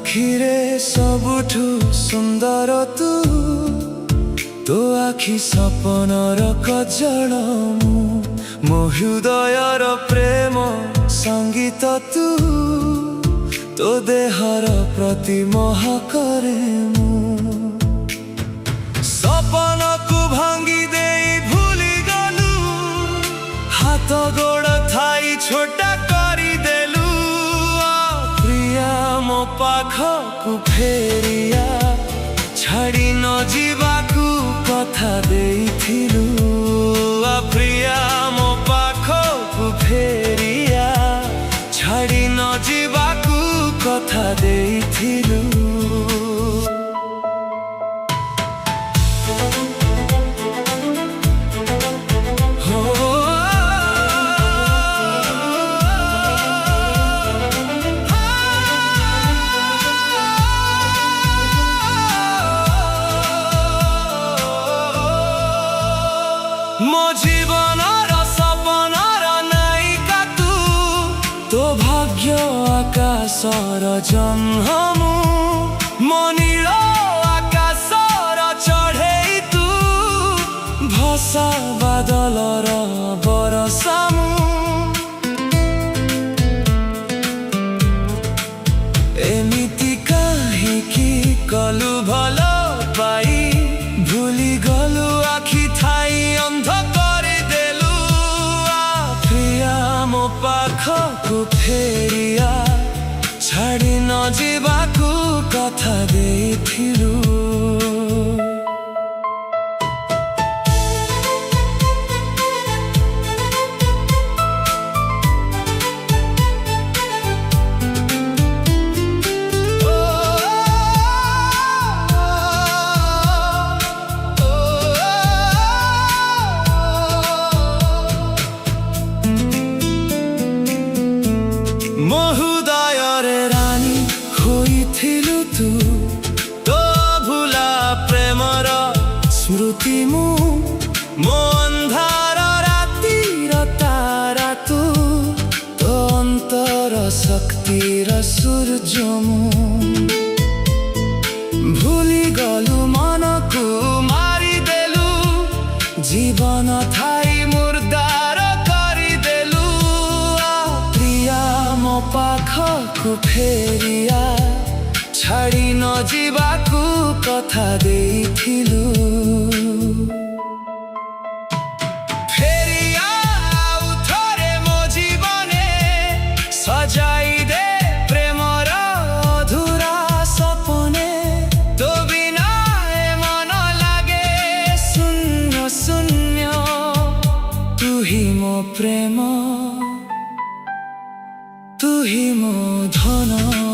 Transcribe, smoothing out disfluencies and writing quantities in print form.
ଆଖିରେ ସବୁଠୁ ସୁନ୍ଦର ତୁ, ତୋ ଆଖି ସପନର କଜଳ ମୁଁ, ମୋ ହୃଦୟର ପ୍ରେମ ସଙ୍ଗୀତ ତୁ, ତୋ ଦେହର ପ୍ରତି ମହକରେ ମୁଁ। ସପନକୁ ଭାଙ୍ଗି ଦେଇ ଭୁଲି ଗଲୁ, ହାତ ଗୋଡ଼ ଥାଇ ଛୋଟା କରିଦେଲୁ। ପ୍ରିୟା ମୋ ପାଖକୁ ଫେରିଆ, ଛାଡ଼ି ନ ଯିବାକୁ କଥା ଦେଇଥିଲୁ। ପ୍ରିୟା ମୋ ପାଖକୁ ଫେରିଆ, ଛାଡ଼ି ନ ଯିବାକୁ କଥା ଦେଇଥିଲୁ। ମୋ ଜୀବନର ସପନର ନାୟିକା ତୁ, ତୋ ଭାଗ୍ୟ ଆକାଶର ଜହ୍ନ ମୁଁ, ମୋ ନୀଳ ଆକାଶର ଚଢ଼େଇ ତୁ, ଭସା ବାଦଲର ବରଷା ମୁଁ। ଏମିତି କାହିଁକି କଲୁ ଭଲ ପାଇ, ଭୁଲି ଗଲୁ ଆଖି ଥାଇ ଅନ୍ଧ କରିଦେଲୁ। ପ୍ରିୟା ମୋ ପାଖକୁ ଫେରିଆ, ଛାଡ଼ି ନ ଯିବାକୁ କଥା ଦେଇଥିଲୁ। ମୋ ହୃଦୟରେ ରାଣୀ ହୋଇଥିଲୁ ତୁ, ତୋ ଭୁଲା ପ୍ରେମର ସ୍ମୃତି ମୁଁ, ମୋ ଅନ୍ଧାର ରାତିର ତାରା ତୁ, ତୋ ଅନ୍ତର ଶକ୍ତିର ସୂର୍ଯ୍ୟ ମୁଁ। ଭୁଲି ଗଲୁ ମନକୁ ମାରିଦେଲୁ, ଜୀବନ ଥାଇ ମୁର୍ଦାର କରିଦେଲୁ। ପ୍ରିୟା ମୋ ପାଖକୁ ଫେରିଆ, ଛାଡ଼ି ନ ଯିବାକୁ କଥା ଦେଇଥିଲୁ। ଫେରିଆ ଆଉ ଥରେ ମୋ ଜୀବନେ, ସଜାଇ ଦେ ପ୍ରେମର ଅଧୁରା ସପନେ। ତୋ ବିନା ଏ ମନ ଲାଗେ ଶୂନ୍ୟ ଶୂନ୍ୟ, ତୁ ହି ମୋ ପ୍ରେମ, ତୁ ହି ମୋ ଧନ।